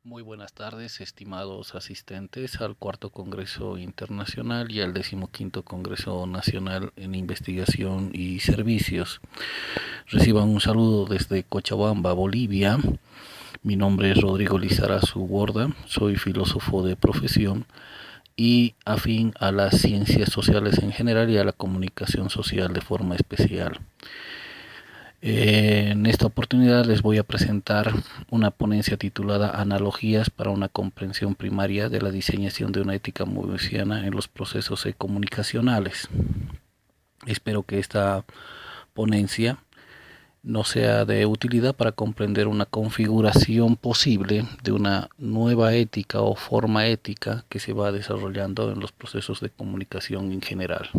Muy buenas tardes, estimados asistentes al Cuarto Congreso Internacional y al 15º Congreso Nacional en Investigación y Servicios. Reciban un saludo desde Cochabamba, Bolivia. Mi nombre es Rodrigo Lizarazu Borda, soy filósofo de profesión y afín a las ciencias sociales en general y a la comunicación social de forma especial. En esta oportunidad les voy a presentar una ponencia titulada Analogías para una comprensión primaria de la diseñación de una ética movesiana en los procesos comunicacionales. Espero que esta ponencia nos sea de utilidad para comprender una configuración posible de una nueva ética o forma ética que se va desarrollando en los procesos de comunicación en general.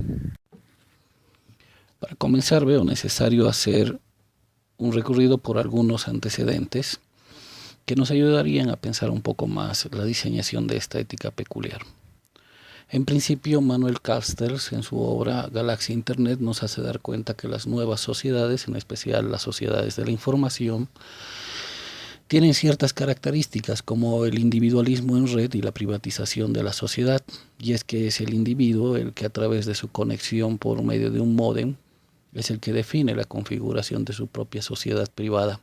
Para comenzar, veo necesario hacer un recorrido por algunos antecedentes que nos ayudarían a pensar un poco más la diseñación de esta ética peculiar. En principio, Manuel Castells, en su obra Galaxia Internet, nos hace dar cuenta que las nuevas sociedades, en especial las sociedades de la información, tienen ciertas características como el individualismo en red y la privatización de la sociedad, y es que es el individuo el que a través de su conexión por medio de un módem es el que define la configuración de su propia sociedad privada.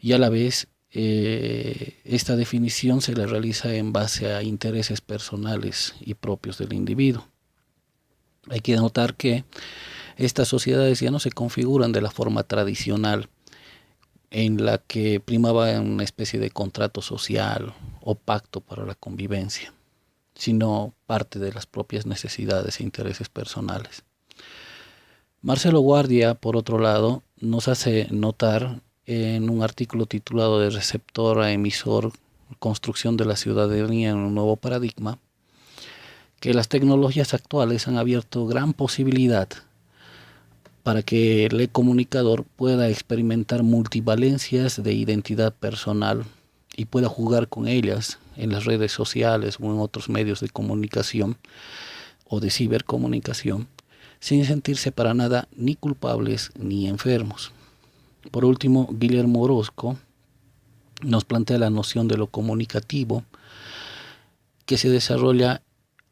Y a la vez, esta definición se le realiza en base a intereses personales y propios del individuo. Hay que notar que estas sociedades ya no se configuran de la forma tradicional en la que primaba una especie de contrato social o pacto para la convivencia, sino parte de las propias necesidades e intereses personales. Marcelo Guardia, por otro lado, nos hace notar en un artículo titulado De receptor a emisor, construcción de la ciudadanía en un nuevo paradigma, que las tecnologías actuales han abierto gran posibilidad para que el comunicador pueda experimentar multivalencias de identidad personal y pueda jugar con ellas en las redes sociales o en otros medios de comunicación o de cibercomunicación, sin sentirse para nada ni culpables ni enfermos. Por último, Guillermo Orozco nos plantea la noción de lo comunicativo que se desarrolla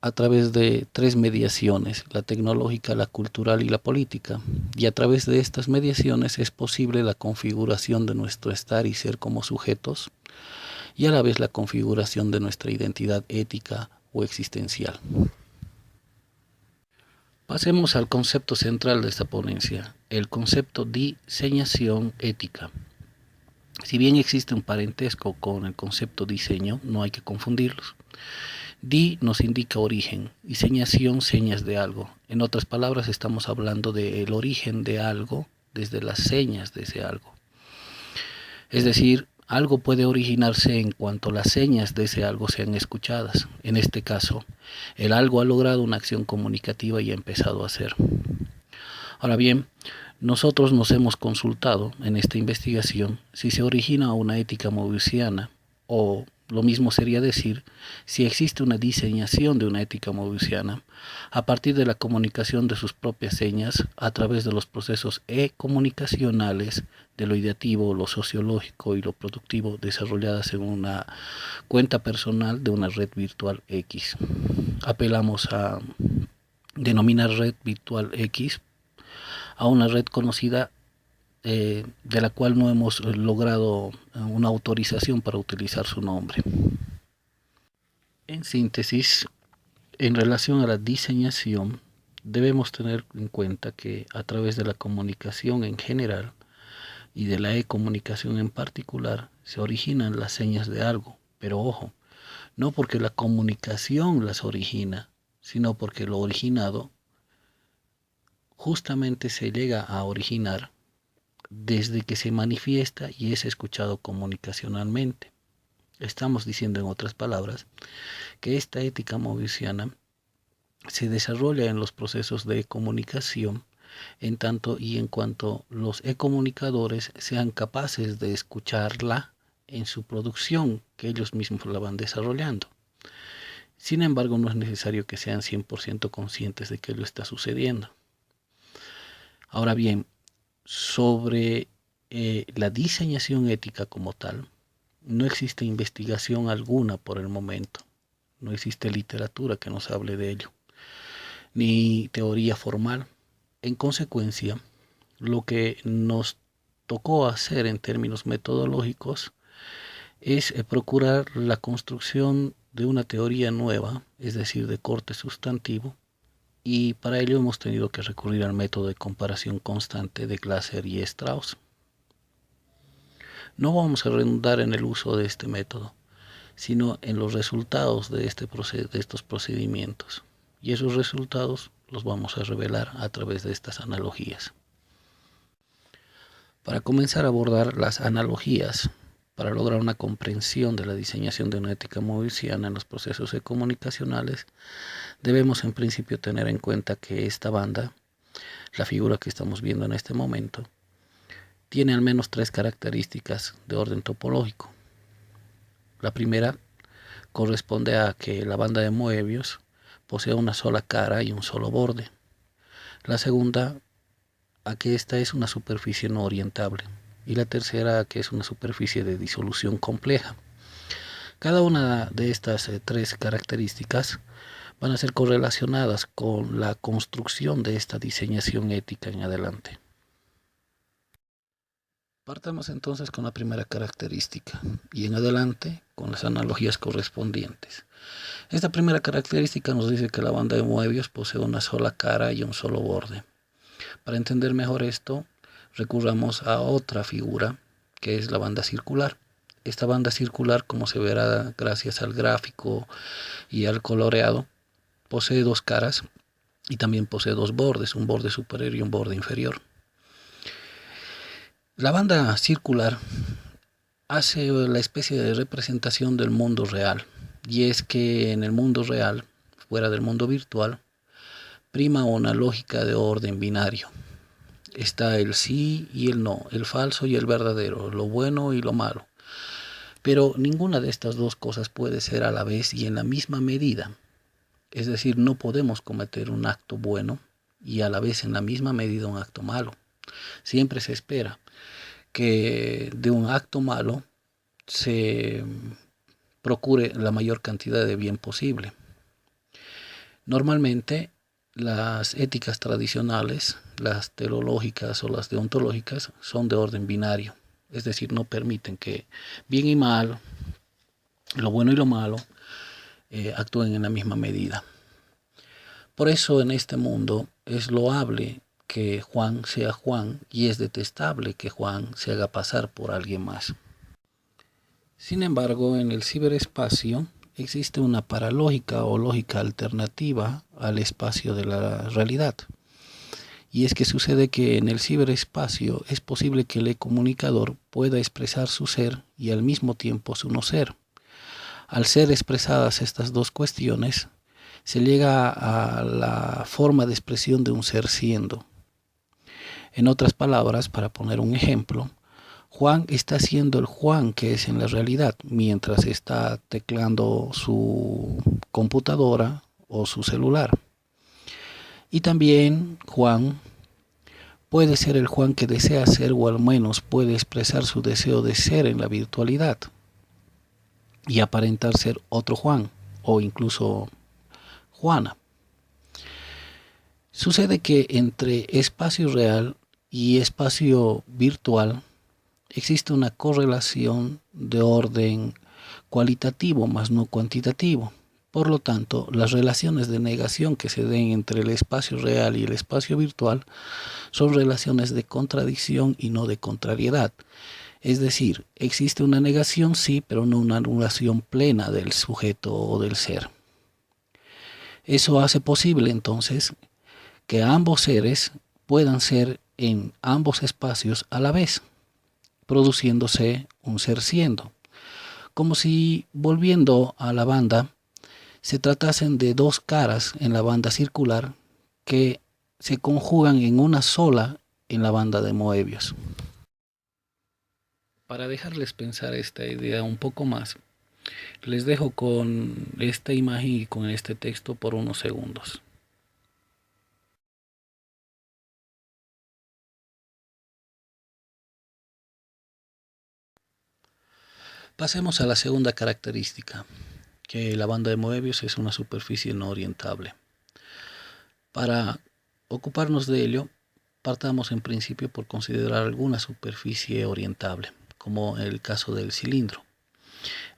a través de tres mediaciones: la tecnológica, la cultural y la política. Y a través de estas mediaciones es posible la configuración de nuestro estar y ser como sujetos y a la vez la configuración de nuestra identidad ética o existencial. Pasemos al concepto central de esta ponencia, el concepto diseñación ética. Si bien existe un parentesco con el concepto diseño, no hay que confundirlos. Di nos indica origen, diseñación señas de algo. En otras palabras, estamos hablando del origen de algo desde las señas de ese algo. Es decir, algo puede originarse en cuanto las señas de ese algo sean escuchadas. En este caso, el algo ha logrado una acción comunicativa y ha empezado a hacer. Ahora bien, nosotros nos hemos consultado en esta investigación si se origina una ética moviusiana, o lo mismo sería decir si existe una diseñación de una ética moviusiana a partir de la comunicación de sus propias señas a través de los procesos comunicacionales de lo ideativo, lo sociológico y lo productivo desarrolladas en una cuenta personal de una red virtual X. Apelamos a denominar red virtual X a una red conocida de la cual no hemos logrado una autorización para utilizar su nombre. En síntesis, en relación a la diseñación, debemos tener en cuenta que a través de la comunicación en general y de la comunicación en particular se originan las señas de algo, pero ojo, no porque la comunicación las origina, sino porque lo originado justamente se llega a originar desde que se manifiesta y es escuchado comunicacionalmente. Estamos diciendo, en otras palabras, que esta ética moviusiana se desarrolla en los procesos de comunicación en tanto y en cuanto los comunicadores sean capaces de escucharla en su producción, que ellos mismos la van desarrollando. Sin embargo, no es necesario que sean 100% conscientes de que ello está sucediendo. Ahora bien, sobre la diseñación ética como tal, no existe investigación alguna por el momento, no existe literatura que nos hable de ello, ni teoría formal. En consecuencia, lo que nos tocó hacer en términos metodológicos es procurar la construcción de una teoría nueva, es decir, de corte sustantivo, y para ello hemos tenido que recurrir al método de comparación constante de Glasser y Strauss. No vamos a redundar en el uso de este método, sino en los resultados de estos procedimientos, y esos resultados los vamos a revelar a través de estas analogías. Para comenzar a abordar las analogías, para lograr una comprensión de la diseñación de una ética movesiana en los procesos comunicacionales, debemos en principio tener en cuenta que esta banda, la figura que estamos viendo en este momento, tiene al menos 3 características de orden topológico. La primera corresponde a que la banda de Moebius posee una sola cara y un solo borde. La segunda, a que esta es una superficie no orientable. Y la tercera, a que es una superficie de disolución compleja. Cada una de estas 3 características van a ser correlacionadas con la construcción de esta diseñación ética en adelante. Partamos entonces con la primera característica y en adelante con las analogías correspondientes. Esta primera característica nos dice que la banda de Moebius posee una sola cara y un solo borde. Para entender mejor esto, recurramos a otra figura que es la banda circular. Esta banda circular, como se verá gracias al gráfico y al coloreado, posee 2 caras y también posee 2 bordes, un borde superior y un borde inferior. La banda circular hace la especie de representación del mundo real, y es que en el mundo real, fuera del mundo virtual, prima una lógica de orden binario. Está el sí y el no, el falso y el verdadero, lo bueno y lo malo. Pero ninguna de estas 2 cosas puede ser a la vez y en la misma medida. Es decir, no podemos cometer un acto bueno y a la vez en la misma medida un acto malo. Siempre se espera que de un acto malo se procure la mayor cantidad de bien posible. Normalmente las éticas tradicionales, las teleológicas o las deontológicas, son de orden binario, es decir, no permiten que bien y mal, lo bueno y lo malo, actúen en la misma medida. Por eso en este mundo es loable que Juan sea Juan y es detestable que Juan se haga pasar por alguien más. Sin embargo, en el ciberespacio existe una paralógica o lógica alternativa al espacio de la realidad. Y es que sucede que en el ciberespacio es posible que el comunicador pueda expresar su ser y al mismo tiempo su no ser. Al ser expresadas estas 2 cuestiones, se llega a la forma de expresión de un ser siendo. En otras palabras, para poner un ejemplo, Juan está siendo el Juan que es en la realidad, mientras está teclando su computadora o su celular. Y también Juan puede ser el Juan que desea ser, o al menos puede expresar su deseo de ser en la virtualidad y aparentar ser otro Juan o incluso Juana. Sucede que entre espacio real y espacio virtual existe una correlación de orden cualitativo más no cuantitativo. Por lo tanto, las relaciones de negación que se den entre el espacio real y el espacio virtual son relaciones de contradicción y no de contrariedad. Es decir, existe una negación sí, pero no una anulación plena del sujeto o del ser. Eso hace posible entonces que ambos seres puedan ser en ambos espacios a la vez, produciéndose un ser siendo. Como si, volviendo a la banda, se tratasen de 2 caras en la banda circular que se conjugan en una sola en la banda de Moebius. Para dejarles pensar esta idea un poco más, les dejo con esta imagen y con este texto por unos segundos. Pasemos a la segunda característica, que la banda de Moebius es una superficie no orientable. Para ocuparnos de ello, partamos en principio por considerar alguna superficie orientable, como el caso del cilindro.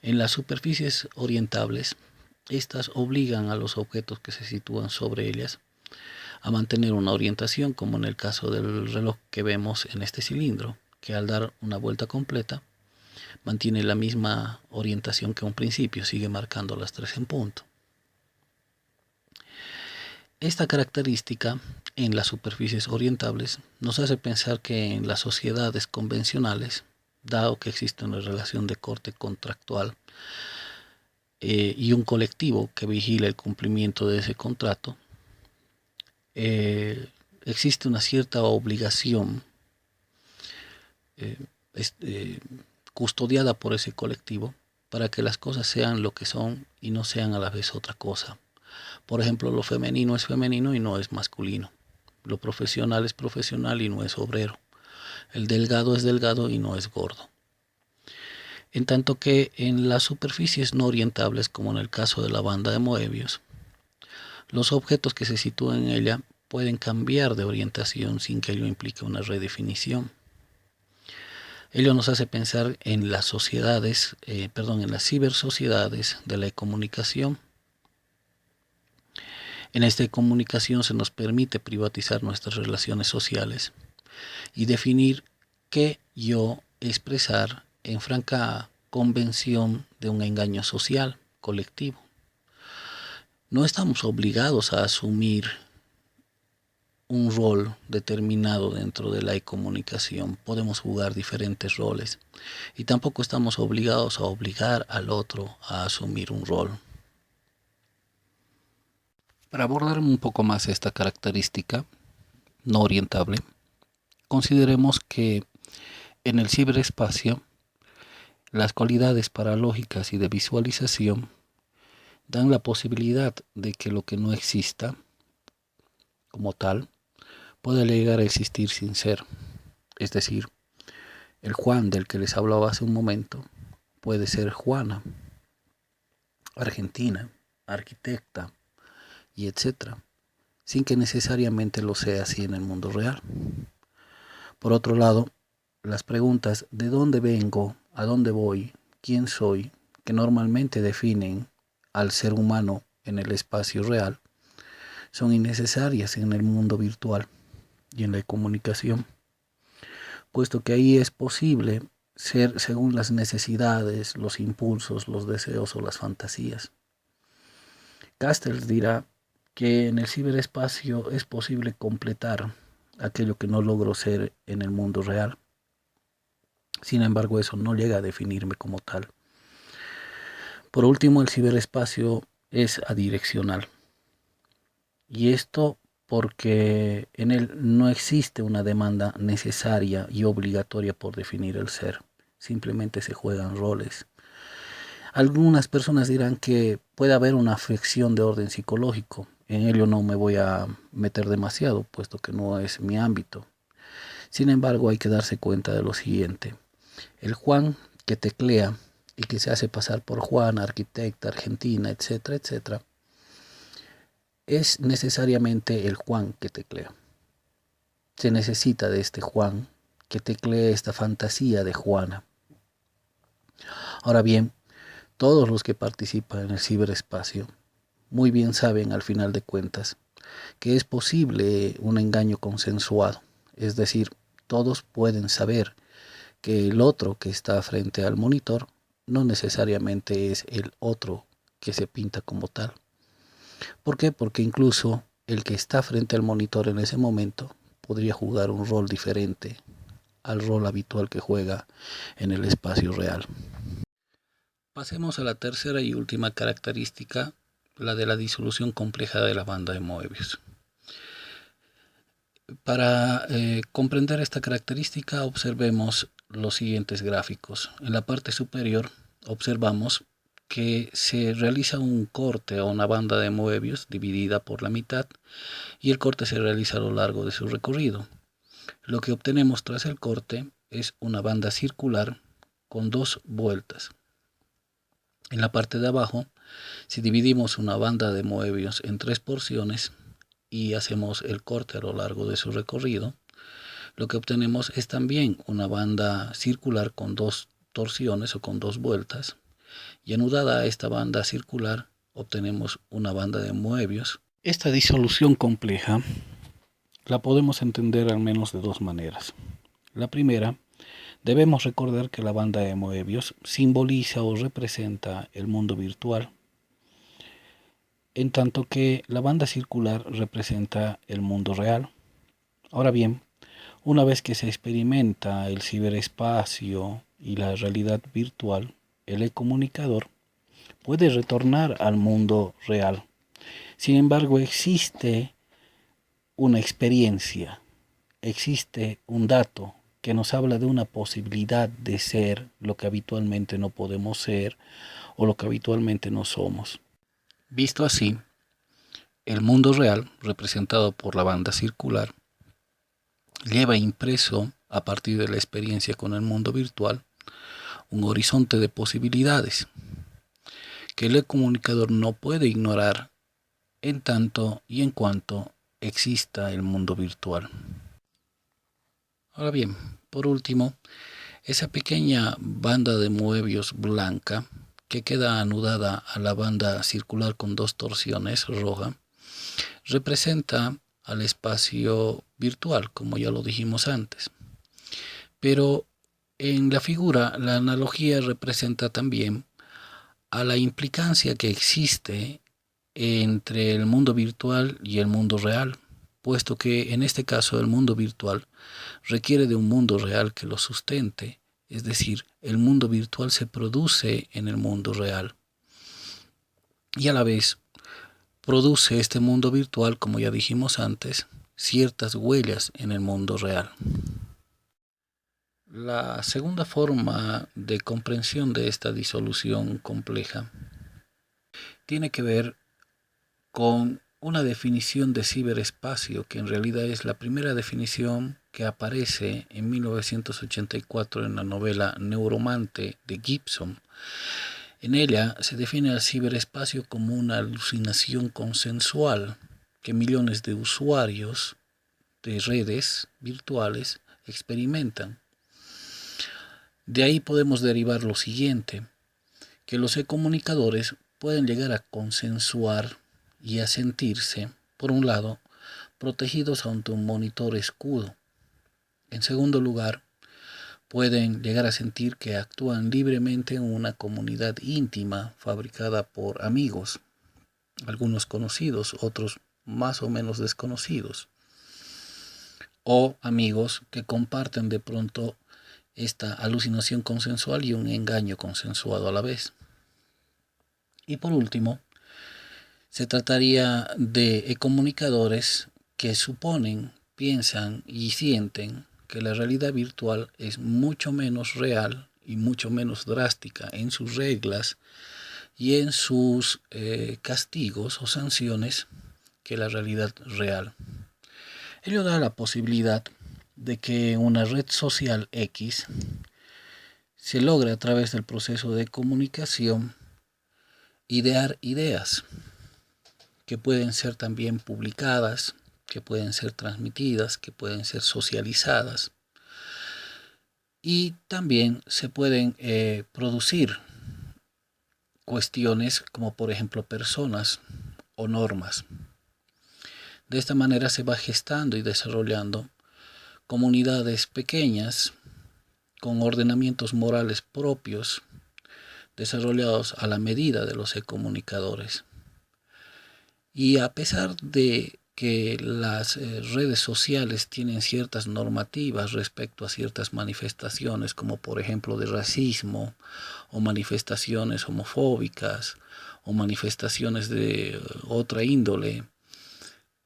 En las superficies orientables, estas obligan a los objetos que se sitúan sobre ellas a mantener una orientación, como en el caso del reloj que vemos en este cilindro, que al dar una vuelta completa mantiene la misma orientación que un principio, sigue marcando las 3 en punto. Esta característica en las superficies orientables nos hace pensar que en las sociedades convencionales, dado que existe una relación de corte contractual y un colectivo que vigila el cumplimiento de ese contrato, existe una cierta obligación custodiada por ese colectivo para que las cosas sean lo que son y no sean a la vez otra cosa. Por ejemplo, lo femenino es femenino y no es masculino. Lo profesional es profesional y no es obrero. El delgado es delgado y no es gordo. En tanto que en las superficies no orientables, como en el caso de la banda de Moebius, los objetos que se sitúan en ella pueden cambiar de orientación sin que ello implique una redefinición. Ello nos hace pensar en las sociedades, en las cibersociedades de la comunicación. En esta comunicación se nos permite privatizar nuestras relaciones sociales y definir qué yo expresar en franca convención de un engaño social colectivo. No estamos obligados a asumir un rol determinado dentro de la comunicación. Podemos jugar diferentes roles y tampoco estamos obligados a obligar al otro a asumir un rol. Para abordar un poco más esta característica no orientable, consideremos que en el ciberespacio las cualidades paralógicas y de visualización dan la posibilidad de que lo que no exista como tal puede llegar a existir sin ser. Es decir, el Juan del que les hablaba hace un momento puede ser Juana, argentina, arquitecta y etcétera, sin que necesariamente lo sea así en el mundo real. Por otro lado, las preguntas de dónde vengo, a dónde voy, quién soy, que normalmente definen al ser humano en el espacio real, son innecesarias en el mundo virtual y en la comunicación, puesto que ahí es posible ser según las necesidades, los impulsos, los deseos o las fantasías. Castells dirá que en el ciberespacio es posible completar aquello que no logro ser en el mundo real. Sin embargo, eso no llega a definirme como tal. Por último, el ciberespacio es adireccional. Y esto porque en él no existe una demanda necesaria y obligatoria por definir el ser. Simplemente se juegan roles. Algunas personas dirán que puede haber una afección de orden psicológico. En ello no me voy a meter demasiado, puesto que no es mi ámbito. Sin embargo, hay que darse cuenta de lo siguiente. El Juan que teclea y que se hace pasar por Juan, arquitecta, argentina, etcétera, etcétera, es necesariamente el Juan que teclea. Se necesita de este Juan que teclee esta fantasía de Juana. Ahora bien, todos los que participan en el ciberespacio muy bien saben al final de cuentas que es posible un engaño consensuado. Es decir, todos pueden saber que el otro que está frente al monitor no necesariamente es el otro que se pinta como tal. ¿Por qué? Porque incluso el que está frente al monitor en ese momento podría jugar un rol diferente al rol habitual que juega en el espacio real. Pasemos a la tercera y última característica, la de la disolución compleja de la banda de Moebius. Para comprender esta característica, observemos los siguientes gráficos. En la parte superior observamos que se realiza un corte a una banda de Moebius dividida por la mitad y el corte se realiza a lo largo de su recorrido. Lo que obtenemos tras el corte es una banda circular con 2 vueltas. En la parte de abajo, si dividimos una banda de Moebius en 3 porciones y hacemos el corte a lo largo de su recorrido, lo que obtenemos es también una banda circular con 2 torsiones o con 2 vueltas, y anudada a esta banda circular obtenemos una banda de Moebius. Esta disolución compleja la podemos entender al menos de 2 maneras. La primera, debemos recordar que la banda de Moebius simboliza o representa el mundo virtual, en tanto que la banda circular representa el mundo real. Ahora bien, una vez que se experimenta el ciberespacio y la realidad virtual, el e-comunicador puede retornar al mundo real. Sin embargo, existe una experiencia, existe un dato que nos habla de una posibilidad de ser lo que habitualmente no podemos ser o lo que habitualmente no somos. Visto así, el mundo real, representado por la banda circular, lleva impreso, a partir de la experiencia con el mundo virtual, un horizonte de posibilidades que el comunicador no puede ignorar en tanto y en cuanto exista el mundo virtual. Ahora bien, por último, esa pequeña banda de Moebius blanca que queda anudada a la banda circular con 2 torsiones roja, representa al espacio virtual, como ya lo dijimos antes. Pero en la figura, la analogía representa también a la implicancia que existe entre el mundo virtual y el mundo real, puesto que en este caso el mundo virtual requiere de un mundo real que lo sustente, es decir, el mundo virtual se produce en el mundo real. Y a la vez produce este mundo virtual, como ya dijimos antes, ciertas huellas en el mundo real. La segunda forma de comprensión de esta disolución compleja tiene que ver con una definición de ciberespacio que en realidad es la primera definición que aparece en 1984 en la novela Neuromante de Gibson. En ella se define al ciberespacio como una alucinación consensual que millones de usuarios de redes virtuales experimentan. De ahí podemos derivar lo siguiente, que los e-comunicadores pueden llegar a consensuar y a sentirse, por un lado, protegidos ante un monitor escudo. En segundo lugar, pueden llegar a sentir que actúan libremente en una comunidad íntima fabricada por amigos, algunos conocidos, otros más o menos desconocidos, o amigos que comparten de pronto esta alucinación consensual y un engaño consensuado a la vez. Y por último, se trataría de comunicadores que suponen, piensan y sienten que la realidad virtual es mucho menos real y mucho menos drástica en sus reglas y en sus castigos o sanciones que la realidad real. Ello da la posibilidad de que una red social X se logre a través del proceso de comunicación idear ideas que pueden ser también publicadas, que pueden ser transmitidas, que pueden ser socializadas. Y también se pueden producir cuestiones como por ejemplo personas o normas. De esta manera se va gestando y desarrollando comunidades pequeñas con ordenamientos morales propios desarrollados a la medida de los comunicadores. Y a pesar de que las redes sociales tienen ciertas normativas respecto a ciertas manifestaciones, como por ejemplo de racismo, o manifestaciones homofóbicas, o manifestaciones de otra índole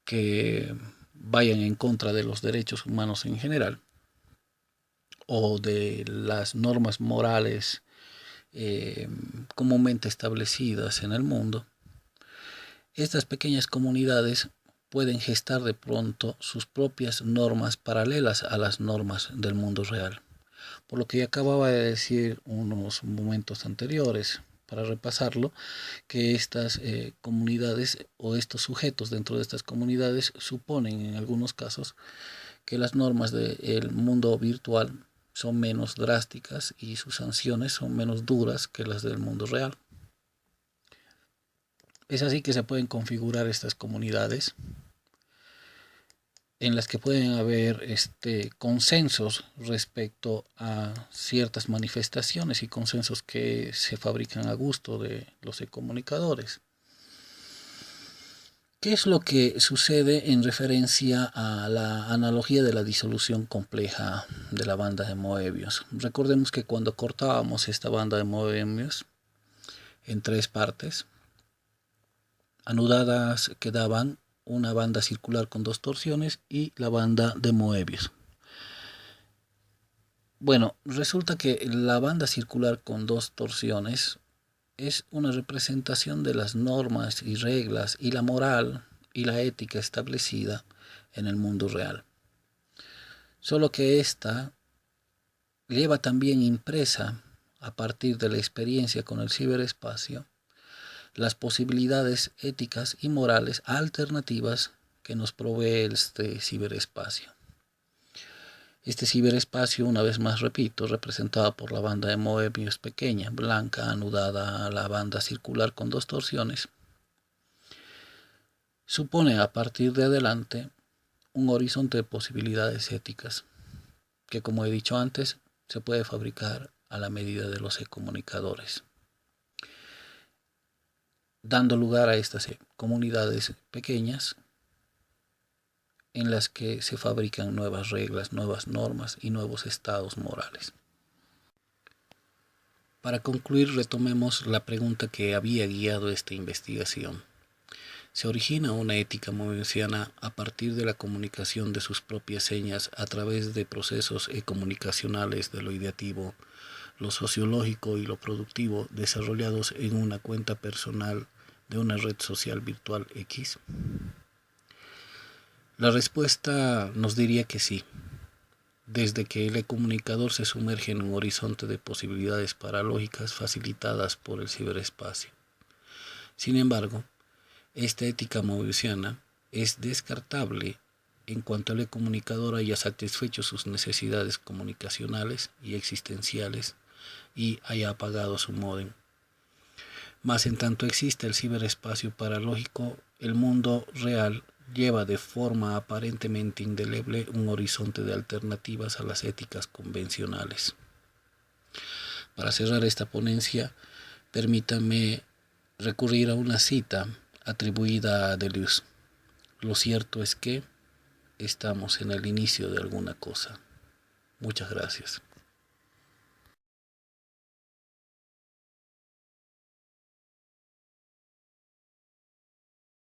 que vayan en contra de los derechos humanos en general, o de las normas morales comúnmente establecidas en el mundo, estas pequeñas comunidades pueden gestar de pronto sus propias normas paralelas a las normas del mundo real. Por lo que acababa de decir unos momentos anteriores, para repasarlo, que estas comunidades o estos sujetos dentro de estas comunidades suponen en algunos casos que las normas del mundo virtual son menos drásticas y sus sanciones son menos duras que las del mundo real. Es así que se pueden configurar estas comunidades en las que pueden haber consensos respecto a ciertas manifestaciones y consensos que se fabrican a gusto de los comunicadores. ¿Qué es lo que sucede en referencia a la analogía de la disolución compleja de la banda de Moebius? Recordemos que cuando cortábamos esta banda de Moebius en 3 partes, anudadas quedaban una banda circular con 2 torsiones y la banda de Moebius. Bueno, resulta que la banda circular con 2 torsiones es una representación de las normas y reglas y la moral y la ética establecida en el mundo real. Solo que esta lleva también impresa, a partir de la experiencia con el ciberespacio, las posibilidades éticas y morales alternativas que nos provee este ciberespacio. Este ciberespacio, una vez más repito, representado por la banda de Moebius pequeña, blanca, anudada a la banda circular con 2 torsiones, supone a partir de adelante un horizonte de posibilidades éticas que, como he dicho antes, se puede fabricar a la medida de los comunicadores, dando lugar a estas comunidades pequeñas en las que se fabrican nuevas reglas, nuevas normas y nuevos estados morales. Para concluir, retomemos la pregunta que había guiado esta investigación. ¿Se origina una ética moebiusiana a partir de la comunicación de sus propias señas a través de procesos comunicacionales de lo ideativo, lo sociológico y lo productivo desarrollados en una cuenta personal de una red social virtual X? La respuesta nos diría que sí, desde que el comunicador se sumerge en un horizonte de posibilidades paralógicas facilitadas por el ciberespacio. Sin embargo, esta ética moebiusiana es descartable en cuanto el comunicador haya satisfecho sus necesidades comunicacionales y existenciales y haya apagado su módem. Mas en tanto existe el ciberespacio paralógico, el mundo real lleva de forma aparentemente indeleble un horizonte de alternativas a las éticas convencionales. Para cerrar esta ponencia, permítanme recurrir a una cita atribuida a Deleuze. Lo cierto es que estamos en el inicio de alguna cosa. Muchas gracias.